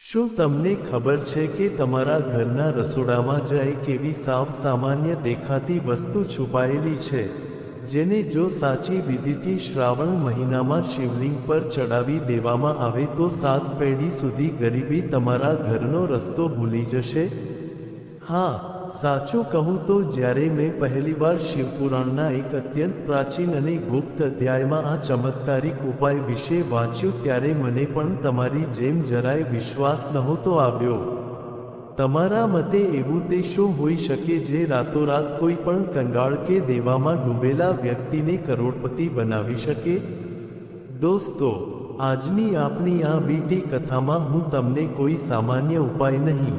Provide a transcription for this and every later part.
શું તમને ખબર છે કે તમારા ઘરના રસોડામાં જ એક એવી સાવ સામાન્ય દેખાતી વસ્તુ છુપાયેલી છે, જેને જો સાચી વિધિથી શ્રાવણ મહિનામાં શિવલિંગ પર ચડાવી દેવામાં આવે તો 7 પેઢી સુધી ગરીબી તમારા ઘરનો રસ્તો ભૂલી જશે? હા, સાચું કહું તો જ્યારે મેં પહેલીવાર શિવપુરાણના એક અત્યંત પ્રાચીન અને ગુપ્ત અધ્યાયમાં આ ચમત્કારિક ઉપાય વિશે વાંચ્યું ત્યારે મને પણ તમારી જેમ જરાય વિશ્વાસ નહોતો આવ્યો. તમારા મતે એવું તે શું હોઈ શકે જે રાતોરાત કોઈ પણ કંગાળ કે દેવામાં ડૂબેલા વ્યક્તિને કરોડપતિ બનાવી શકે? દોસ્તો, આજની આપણી આ વીટી કથામાં હું તમને કોઈ સામાન્ય ઉપાય નહીં,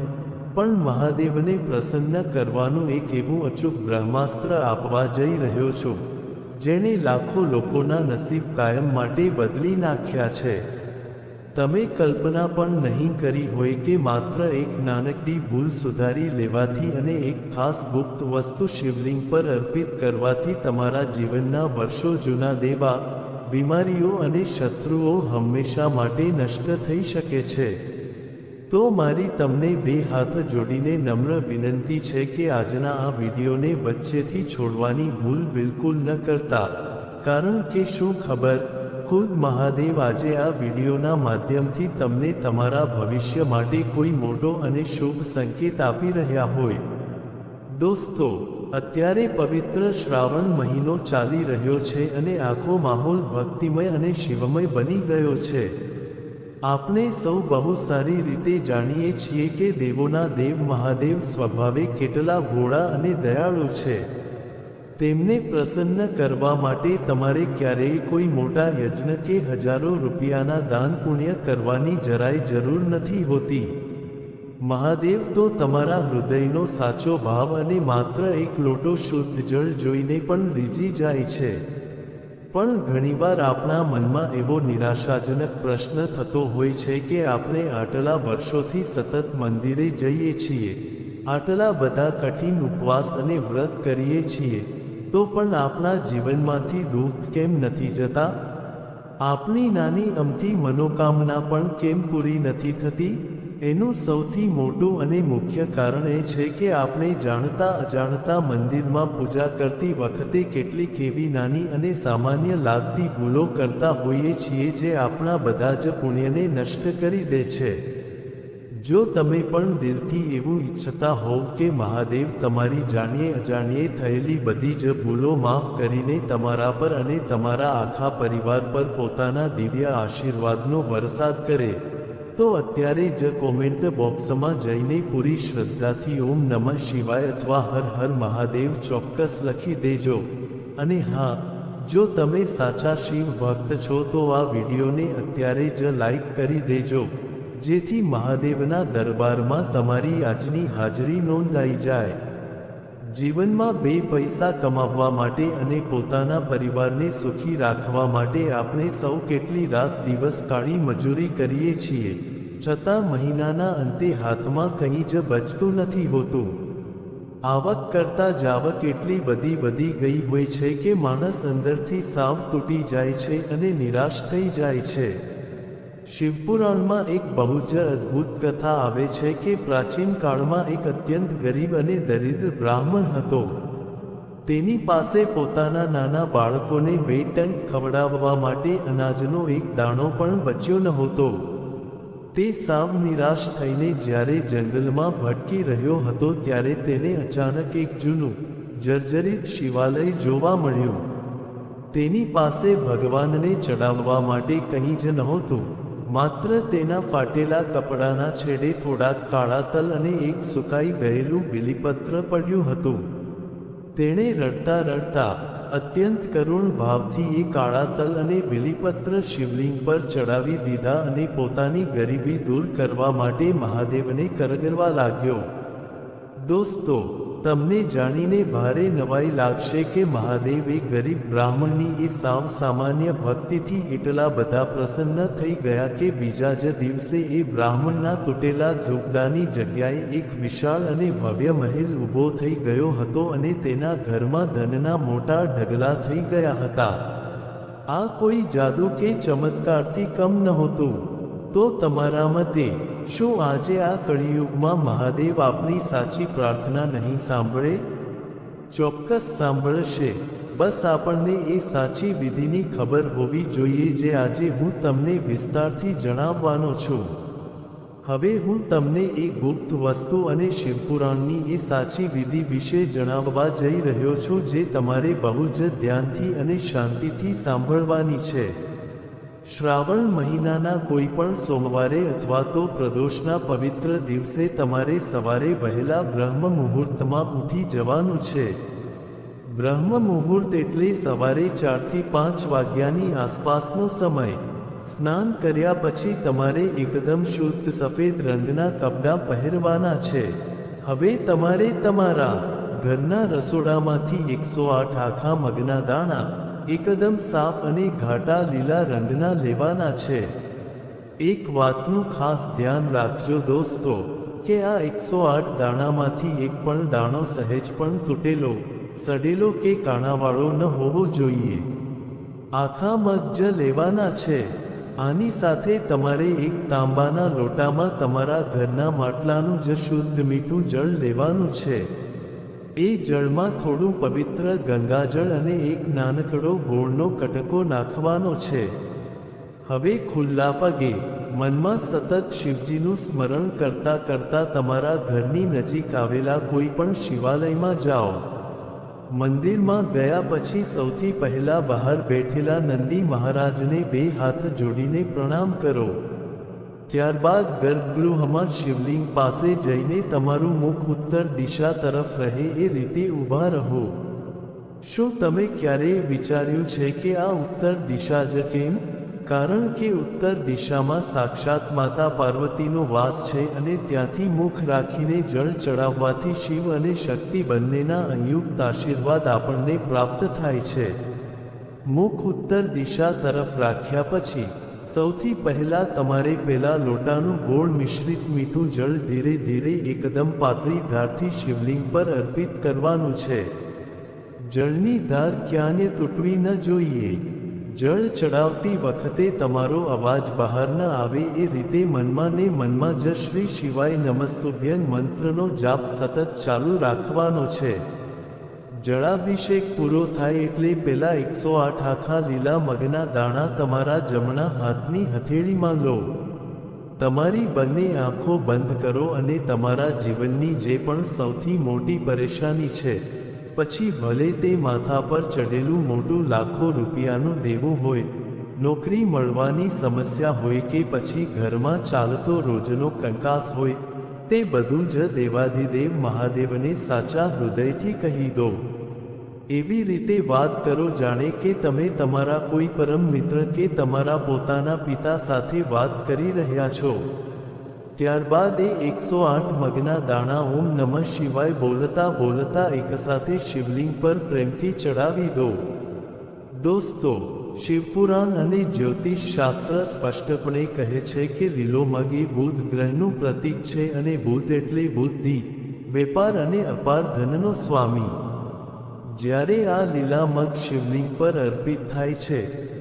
પણ મહાદેવને પ્રસન્ન કરવાનું એક એવું અચૂક બ્રહ્માસ્ત્ર આપવા જઈ રહ્યો છું, જેણે લાખો લોકોના નસીબ કાયમ માટે બદલી નાખ્યા છે. તમે કલ્પના પણ નહીં કરી હોય કે માત્ર એક નાનકડી ભૂલ સુધારી લેવાથી અને એક ખાસ ગુપ્ત વસ્તુ શિવલિંગ પર અર્પિત કરવાથી તમારા જીવનના વર્ષો જૂના દેવા, બીમારીઓ અને શત્રુઓ હંમેશા માટે નષ્ટ થઈ શકે છે. તો મારી તમને બે હાથ જોડીને નમ્ર વિનંતી છે કે આજના આ વિડીયોને વચ્ચેથી છોડવાની ભૂલ બિલકુલ ન કરતા, કારણ કે શું ખબર, ખુદ મહાદેવ આજે આ વિડીયોના માધ્યમથી તમને તમારા ભવિષ્ય માટે કોઈ મોટો અને શુભ સંકેત આપી રહ્યા હોય. દોસ્તો, અત્યારે પવિત્ર શ્રાવણ મહિનો ચાલી રહ્યો છે અને આખો માહોલ ભક્તિમય અને શિવમય બની ગયો છે. આપણે સૌ બહુ સારી રીતે જાણીએ છીએ કે દેવોના દેવ મહાદેવ સ્વભાવે કેટલા ભોળા અને દયાળુ છે. તેમને પ્રસન્ન કરવા માટે તમારે ક્યારેય કોઈ મોટા યજ્ઞ કે હજારો રૂપિયાના દાન પુણ્ય કરવાની જરાય જરૂર નથી હોતી. મહાદેવ તો તમારા હૃદયનો સાચો ભાવ અને માત્ર એક લોટો શુદ્ધ જળ જોઈને પણ રીઝી જાય છે. પણ ઘણીવાર આપણા મનમાં એવો નિરાશાજનક પ્રશ્ન થતો હોય છે કે આપણે આટલા વર્ષોથી સતત મંદિરે જઈએ છીએ, આટલા બધા કઠિન ઉપવાસ અને વ્રત કરીએ છીએ, તો પણ આપણા જીવનમાંથી દુઃખ કેમ નથી જતા? આપણી નાની અમથી મનોકામના પણ કેમ પૂરી નથી થતી? એનું સૌથી મોટું અને મુખ્ય કારણ એ છે કે આપણે જાણતા અજાણતા મંદિરમાં પૂજા કરતી વખતે કેટલીક એવી નાની અને સામાન્ય લાગતી ભૂલો કરતા હોઈએ છીએ જે આપણા બધા જ પુણ્યને નષ્ટ કરી દે છે. જો તમે પણ દિલથી એવું ઈચ્છતા હોવ કે મહાદેવ તમારી જાણીએ અજાણીએ થયેલી બધી જ ભૂલો માફ કરીને તમારા પર અને તમારા આખા પરિવાર પર પોતાના દિવ્ય આશીર્વાદનો વરસાદ કરે, તો અત્યારે જ કોમેન્ટ બોક્સમાં જઈને પૂરી શ્રદ્ધાથી ઓમ નમઃ શિવાય અથવા હર હર મહાદેવ ચોક્કસ લખી દેજો. અને હા, જો તમે સાચા શિવ ભક્ત છો તો આ વિડીયોને અત્યારે જ લાઈક કરી દેજો, જેથી મહાદેવના દરબારમાં તમારી આજની હાજરી નોંધાઈ જાય. જીવનમાં બે પૈસા કમાવવા માટે અને પોતાના પરિવારને સુખી રાખવા માટે આપણે સૌ કેટલી રાત દિવસ કાળી મજૂરી કરીએ છીએ, છતાં મહિનાના અંતે હાથમાં કંઈ જ બચતું નથી હોતું. આવક કરતાં જાવક એટલી બધી વધી ગઈ હોય છે કે માણસ અંદરથી સાવ તૂટી જાય છે અને નિરાશ થઈ જાય છે. શિવપુરાણમાં એક બહુ જ અદ્ભુત કથા આવે છે કે પ્રાચીન કાળમાં એક અત્યંત ગરીબ અને દરિદ્ર બ્રાહ્મણ હતો. તેની પાસે પોતાના નાના બાળકોને 2 ટંક ખવડાવવા માટે અનાજનો એક દાણો પણ બચ્યો નહોતો. તે સાવ નિરાશ થઈને જ્યારે જંગલમાં ભટકી રહ્યો હતો ત્યારે તેને અચાનક એક જૂનું, જર્જરિત શિવાલય જોવા મળ્યું. તેની પાસે ભગવાનને ચડાવવા માટે કંઈ જ નહોતું, માત્ર તેના ફાટેલા કપડાના છેડે થોડાક કાળા તલ અને એક સુકાઈ ગયેલું બીલીપત્ર પડ્યું હતું. તેણે રડતા રડતા, અત્યંત કરુણ ભાવથી એ કાળા તલ અને બીલીપત્ર શિવલિંગ પર ચડાવી દીધા અને પોતાની ગરીબી દૂર કરવા માટે મહાદેવને કરગરવા લાગ્યો. દોસ્તો, તમને જાણીને ભારે નવાઈ લાગશે કે મહાદેવ એ ગરીબ બ્રાહ્મણની એ સાવ સામાન્ય ભક્તિથી એટલા બધા પ્રસન્ન થઈ ગયા કે બીજા જ દિવસે એ બ્રાહ્મણના તૂટેલા ઝૂંપડાની જગ્યાએ એક વિશાળ અને ભવ્ય મહેલ ઊભો થઈ ગયો હતો અને તેના ઘરમાં ધનના મોટા ઢગલા થઈ ગયા હતા. આ કોઈ જાદુ કે ચમત્કારથી કમ નહોતું. તો તમારા મતે શું આજે આ કળિયુગમાં મહાદેવ આપની સાચી પ્રાર્થના નહીં સાંભળે? ચોક્કસ સાંભળશે. બસ આપણને એ સાચી વિધિની ખબર હોવી જોઈએ જે આજે હું તમને વિસ્તારથી જણાવવાનો છું. હવે હું તમને એ ગુપ્ત વસ્તુ અને શિવપુરાણની એ સાચી વિધિ વિશે જણાવવા જઈ રહ્યો છું જે તમારે બહુ જ ધ્યાનથી અને શાંતિથી સાંભળવાની છે. શ્રાવણ મહિનાના કોઈ પણ સોમવારે અથવા તો પ્રદોષના પવિત્ર દિવસે તમારે સવારે વહેલા બ્રહ્મ મુહૂર્તમાં ઉઠી જવાનું છે. બ્રહ્મ મુહૂર્ત એટલે સવારે 4 થી 5 વાગ્યાની આસપાસનો સમય. સ્નાન કર્યા પછી તમારે એકદમ શુદ્ધ સફેદ રંગના કપડાં પહેરવાના છે. હવે તમારે તમારા ઘરના રસોડામાંથી 108 આખા મગના દાણા એકદમ સાફ અને ઘાટા લીલા રંગના લેવાના છે. એક વાતનું ખાસ ધ્યાન રાખજો દોસ્તો કે આ 108 દાણામાંથી એક પણ દાણો સહેજ પણ તૂટેલો, સડેલો કે કાણાવાળો ન હોવો જોઈએ. આખા મગ જ લેવાના છે. આની સાથે તમારે એક તાંબાના લોટામાં તમારા ઘરના માટલાનું જ શુદ્ધ મીઠું જળ લેવાનું છે. એ જળમાં થોડું પવિત્ર ગંગાજળ અને એક નાનકડો ગોળનો કટકો નાખવાનો છે. હવે ખુલ્લા પગે મનમાં સતત શિવજીનું સ્મરણ કરતા કરતા તમારા ઘરની નજીક આવેલા કોઈ પણ શિવાલયમાં જાઓ. મંદિરમાં ગયા પછી સૌથી પહેલા બહાર બેઠેલા નંદી મહારાજને 2 હાથ જોડીને પ્રણામ કરો. ત્યારબાદ ગર્ભગૃહમાં શિવલિંગ પાસે જઈને તમારું મુખ ઉત્તર દિશા તરફ રહે એ રીતે ઊભા રહો. શું તમે ક્યારેય વિચાર્યું છે કે આ ઉત્તર દિશા જ કેમ? કારણ કે ઉત્તર દિશામાં સાક્ષાત માતા પાર્વતીનો વાસ છે અને ત્યાંથી મુખ રાખીને જળ ચડાવવાથી શિવ અને શક્તિ બંનેના સંયુક્ત આશીર્વાદ આપણને પ્રાપ્ત થાય છે. મુખ ઉત્તર દિશા તરફ રાખ્યા પછી સૌથી પહેલા તમારે પેલા લોટાનું ગોળ મિશ્રિત મીઠું જળ ધીરે ધીરે એકદમ પાતળી ધારથી શિવલિંગ પર અર્પિત કરવાનું છે. જળની ધાર ક્યાંય તૂટવી ન જોઈએ. જળ ચડાવતી વખતે તમારો અવાજ બહાર ન આવે એ રીતે મનમાં ને મનમાં જ શ્રી શિવાય નમસ્તુભ્યં મંત્રનો જાપ સતત ચાલુ રાખવાનો છે. જળાભિષેક પૂરો થાય એટલે પેલા 108 આખા લીલા મગના દાણા તમારા જમણા હાથની હથેળીમાં લો. તમારી બંને આંખો બંધ કરો અને તમારા જીવનની જે પણ સૌથી મોટી પરેશાની છે, પછી ભલે તે માથા પર ચડેલું મોટું લાખો રૂપિયાનું દેવું હોય, નોકરી મળવાની સમસ્યા હોય કે પછી ઘરમાં ચાલતો રોજનો કંકાસ હોય, તે બધું જ દેવાધિદેવ મહાદેવને સાચા હૃદયથી કહી દો. એવી રીતે વાત કરો જાણે કે તમે તમારા કોઈ પરમ મિત્ર કે તમારા પોતાના પિતા સાથે વાત કરી રહ્યા છો. ત્યારબાદ એ 108 મગના દાણા ઓમ નમઃ શિવાય બોલતા બોલતા એકસાથે શિવલિંગ પર પ્રેમથી ચડાવી દો. દોસ્તો, શિવપુરાણ અને જ્યોતિષ શાસ્ત્ર સ્પષ્ટપણે કહે છે કે લીલો મગ એ બુધ ગ્રહનું પ્રતીક છે અને બુધ એટલે બુદ્ધિ, વેપાર અને અપાર ધનનો સ્વામી. જ્યારે આ લીલા મગ શિવલિંગ પર અર્પિત થાય છે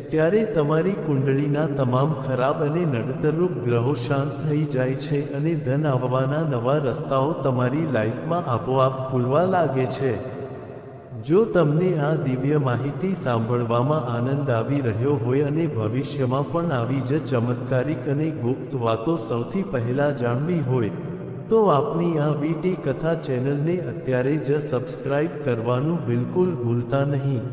ત્યારે તમારી કુંડળીના તમામ ખરાબ અને નડતરરૂપ ગ્રહો શાંત થઈ જાય છે અને ધન આવવાના નવા રસ્તાઓ તમારી લાઈફમાં આપોઆપ ખુલવા લાગે છે. જો તમને આ દિવ્ય માહિતી સાંભળવામાં આનંદ આવી રહ્યો હોય અને ભવિષ્યમાં પણ આવી જ ચમત્કારિક અને ગુપ્ત વાતો સૌથી પહેલા જાણવી હોય તો આપની આ વીટી કથા ચેનલને અત્યારે જ સબસ્ક્રાઇબ કરવાનું બિલકુલ ભૂલતા નહીં,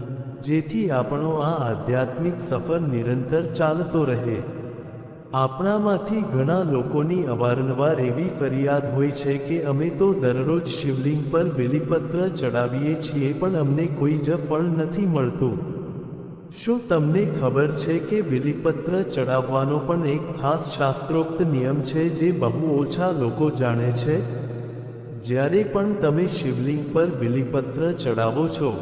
જેથી આપણો આ આધ્યાત્મિક સફર નિરંતર ચાલતો રહે. આપણામાંથી ઘણા લોકોની અવારનવાર એવી ફરિયાદ હોય છે કે અમે તો દરરોજ શિવલિંગ પર બિલીપત્ર ચડાવીએ છીએ પણ અમને કોઈ જ ફળ નથી મળતું. શું તમને ખબર છે કે બિલીપત્ર ચડાવવાનો પણ એક ખાસ શાસ્ત્રોક્ત નિયમ છે જે બહુ ઓછા લોકો જાણે છે? જ્યારે પણ તમે શિવલિંગ પર બિલીપત્ર ચડાવો છો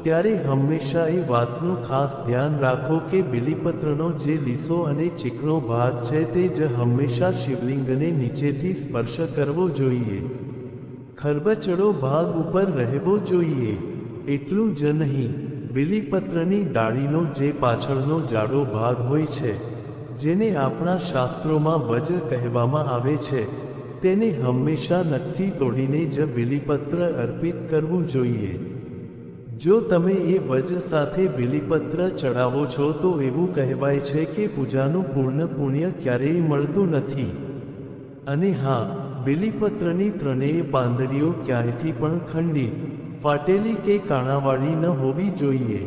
ત્યારે હંમેશા એ વાતનું ખાસ ધ્યાન રાખો કે બિલીપત્રનો જે લીસો અને ચીકણો ભાગ છે તે જ હંમેશા શિવલિંગને નીચેથી સ્પર્શ કરવો જોઈએ. ખરબચડો ભાગ ઉપર રહેવો જોઈએ. એટલું જ નહીં, બિલીપત્રની ડાળીનો જે પાછળનો જાડો ભાગ હોય છે, જેને આપણા શાસ્ત્રોમાં વજ્ર કહેવામાં આવે છે, તેને હંમેશા નખથી તોડીને જ બીલીપત્ર અર્પિત કરવું જોઈએ. જો તમે એ વજ્ર સાથે બીલીપત્ર ચડાવો છો તો એવું કહેવાય છે કે પૂજાનું પૂર્ણ પુણ્ય ક્યારેય મળતું નથી. અને હા, બીલીપત્રની ત્રણેય પાંદડીઓ ક્યાંયથી પણ ખંડિત, ફાટેલી કે કાણાવાળી ન હોવી જોઈએ.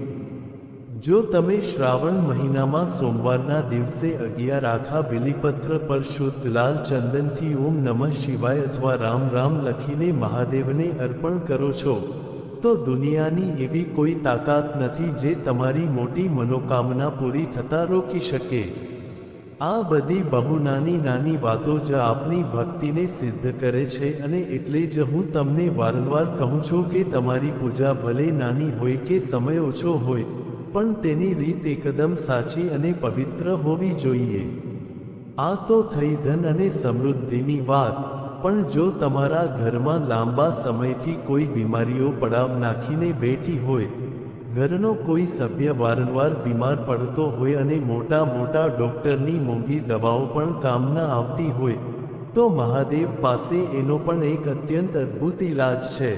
જો તમે શ્રાવણ મહિનામાં સોમવારના દિવસે 11 આખા બીલીપત્ર પર શુદ્ધ લાલ ચંદનથી ઓમ નમઃ શિવાય અથવા રામ રામ લખીને મહાદેવને અર્પણ કરો છો, તો દુનિયાની એવી કોઈ તાકાત નથી જે તમારી મોટી મનોકામના પૂરી થતાં રોકી શકે. આ બધી બહુ નાની નાની વાતો જ આપની ભક્તિને સિદ્ધ કરે છે, અને એટલે જ હું તમને વારંવાર કહું છું કે તમારી પૂજા ભલે નાની હોય કે સમય ઓછો હોય, પણ તેની રીત એકદમ સાચી અને પવિત્ર હોવી જોઈએ. આ તો થઈ ધન અને સમૃદ્ધિની વાત, પણ જો તમારા ઘરમાં લાંબા સમયથી કોઈ બીમારીઓ પડાવ નાખીને બેઠી હોય, ઘરનો કોઈ સભ્ય વારંવાર બીમાર પડતો હોય અને મોટા મોટા ડૉક્ટરની મોંઘી દવાઓ પણ કામ ન આવતી હોય, તો મહાદેવ પાસે એનો પણ એક અત્યંત અદ્ભુત ઈલાજ છે.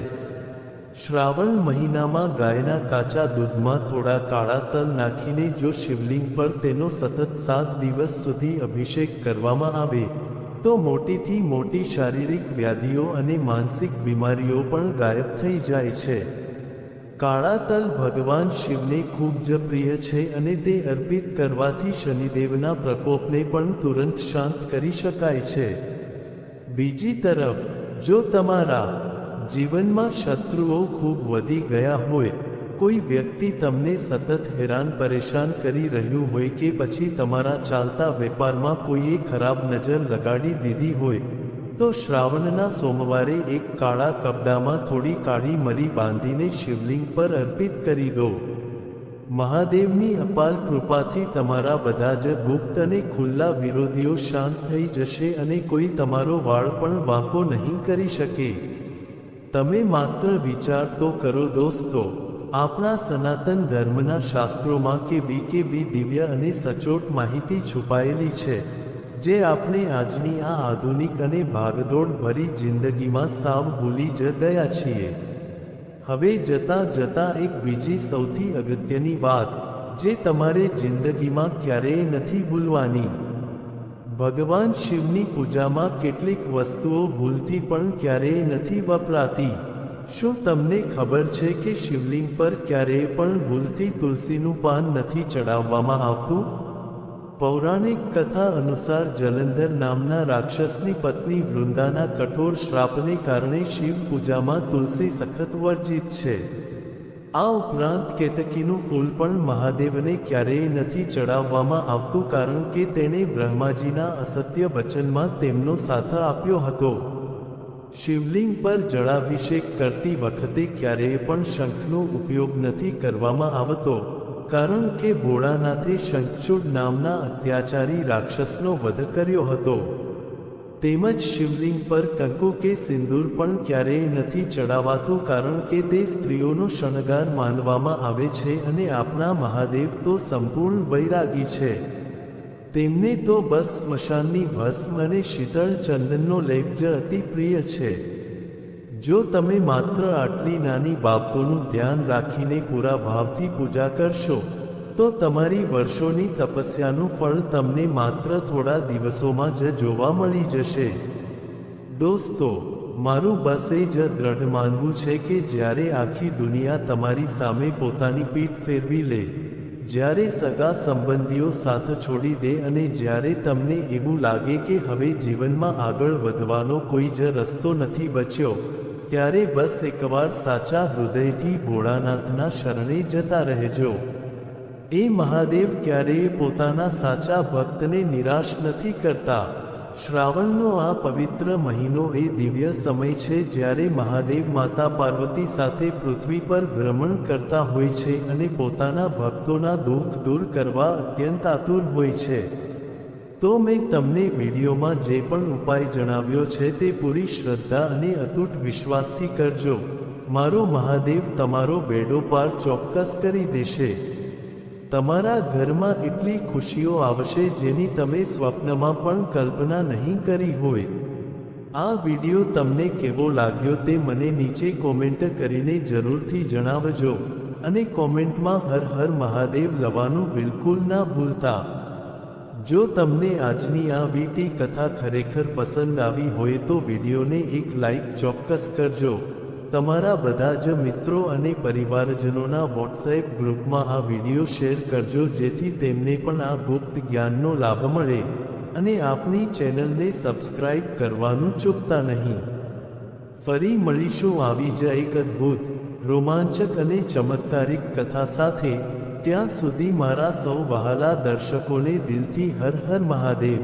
શ્રાવણ મહિનામાં ગાયના કાચા દૂધમાં થોડા કાળા તલ નાખીને જો શિવલિંગ પર તેનો સતત 7 દિવસ સુધી અભિષેક કરવામાં આવે, તો મોટીથી મોટી શારીરિક વ્યાધિઓ અને માનસિક બીમારીઓ પણ ગાયબ થઈ જાય છે. કાળા તલ ભગવાન શિવને ખૂબ જ પ્રિય છે અને તે અર્પિત કરવાથી શનિદેવના પ્રકોપને પણ તુરંત શાંત કરી શકાય છે. બીજી તરફ, જો તમારા જીવનમાં શત્રુઓ ખૂબ વધી ગયા હોય, કોઈ વ્યક્તિ તમને સતત હેરાન પરેશાન કરી રહ્યું હોય કે પછી તમારા ચાલતા વેપારમાં કોઈએ ખરાબ નજર લગાડી દીધી હોય, તો શ્રાવણના સોમવારે એક કાળા કપડામાં થોડી કાળી મરી બાંધીને શિવલિંગ પર અર્પિત કરી દો. મહાદેવની અપાર કૃપાથી તમારા બધા જ ગુપ્ત અને ખુલ્લા વિરોધીઓ શાંત થઈ જશે અને કોઈ તમારો વાળ પણ વાંકો નહીં કરી શકે. તમે માત્ર વિચાર તો કરો દોસ્તો, આપણા સનાતન ધર્મના શાસ્ત્રોમાં કેવી દિવ્ય અને સચોટ માહિતી છુપાયેલી છે, જે આપણે આજની આ આધુનિક અને ભાગદોડ ભરી જિંદગીમાં સાવ ભૂલી જ ગયા છીએ. હવે જતાં જતાં એક બીજી સૌથી અગત્યની વાત, જે તમારે જિંદગીમાં ક્યારેય નથી ભૂલવાની. ભગવાન શિવની પૂજામાં કેટલીક વસ્તુઓ ભૂલથી પણ ક્યારેય નથી વપરાતી. શું તમને ખબર છે કે શિવલિંગ પર ક્યારેય પણ ભૂલથી તુલસીનું પાન નથી ચડાવવામાં આવતું? પૌરાણિક કથા અનુસાર જલંધર નામના રાક્ષસની પત્ની વૃંદાના કઠોર શ્રાપને કારણે શિવ પૂજામાં તુલસી સખત વર્જિત છે. આ ઉપરાંત કેતકીનું ફૂલ પણ મહાદેવને ક્યારેય નથી ચડાવવામાં આવતું, કારણ કે તેણે બ્રહ્માજીના અસત્ય વચનમાં તેમનો સાથ આપ્યો હતો. શિવલિંગ પર જળાભિષેક કરતી વખતે ક્યારેય પણ શંખનો ઉપયોગ નથી કરવામાં આવતો, કારણ કે ભોળાનાથે શંખચૂડ નામના અત્યાચારી રાક્ષસનો વધ કર્યો હતો. તેમજ શિવલિંગ પર કંકુ કે સિંદૂર પણ ક્યારેય નથી ચડાવાતું, કારણ કે તે સ્ત્રીઓનો શણગાર માનવામાં આવે છે અને આપણા મહાદેવ તો સંપૂર્ણ વૈરાગી છે. તેમને તો બસ સ્મશાનની ભસ્મ અને શીતળ ચંદનનો લેપ જ અતિ પ્રિય છે. જો તમે માત્ર આટલી નાની બાબતોનું ધ્યાન રાખીને પૂરા ભાવથી પૂજા કરશો, તો તમારી વર્ષોની તપસ્યાનું ફળ તમને માત્ર થોડા દિવસોમાં જ જોવા મળી જશે. દોસ્તો, મારું બસ એ જ દ્રઢ માનવું છે કે જ્યારે આખી દુનિયા તમારી સામે પોતાની પીઠ ફેરવી લે, જ્યારે સગા સંબંધીઓ સાથ છોડી દે અને જ્યારે તમને એવું લાગે કે હવે જીવનમાં આગળ વધવાનો કોઈ જ રસ્તો નથી બચ્યો, ત્યારે બસ એકવાર સાચા હૃદયથી ભોળાનાથના શરણે જતા રહેજો. એ મહાદેવ ક્યારેય પોતાના સાચા ભક્તને નિરાશ નથી કરતા. શ્રાવણનો આ પવિત્ર મહિનો એ દિવ્ય સમય છે જ્યારે મહાદેવ માતા પાર્વતી સાથે પૃથ્વી પર ભ્રમણ કરતા હોય છે અને પોતાના ભક્તોના દુઃખ દૂર કરવા અત્યંત આતુર હોય છે. તો મેં તમને વિડીયોમાં જે પણ ઉપાય જણાવ્યો છે તે પૂરી શ્રદ્ધા અને અતૂટ વિશ્વાસથી કરજો. મારો મહાદેવ તમારો બેડો પાર ચોક્કસ કરી દેશે. તમારા ઘરમાં એટલી ખુશીઓ આવશે જેની તમે સ્વપ્નમાં પણ કલ્પના નહીં કરી હોય. આ વિડિયો તમને કેવો લાગ્યો તે મને નીચે કોમેન્ટ કરીને જરૂરથી જણાવજો અને કોમેન્ટમાં હર હર મહાદેવ લખવાનું બિલકુલ ના ભૂલતા. જો તમને આજની આ વીટી કથા ખરેખર પસંદ આવી હોય તો વિડીયોને એક લાઈક ચોક્કસ કરજો. તમારા બધા જ મિત્રો અને પરિવારજનોના વોટ્સએપ ગ્રુપમાં આ વિડીયો શેર કરજો જેથી તેમને પણ આ ગુપ્ત જ્ઞાનનો લાભ મળે અને આપણી ચેનલને સબસ્ક્રાઇબ કરવાનું ચૂકતા નહીં. ફરી મળીશું આવી જ એક અદ્ભુત, રોમાંચક અને ચમત્કારિક કથા સાથે. ત્યાં સુધી મારા સૌ વહાલા દર્શકોને દિલથી હર હર મહાદેવ.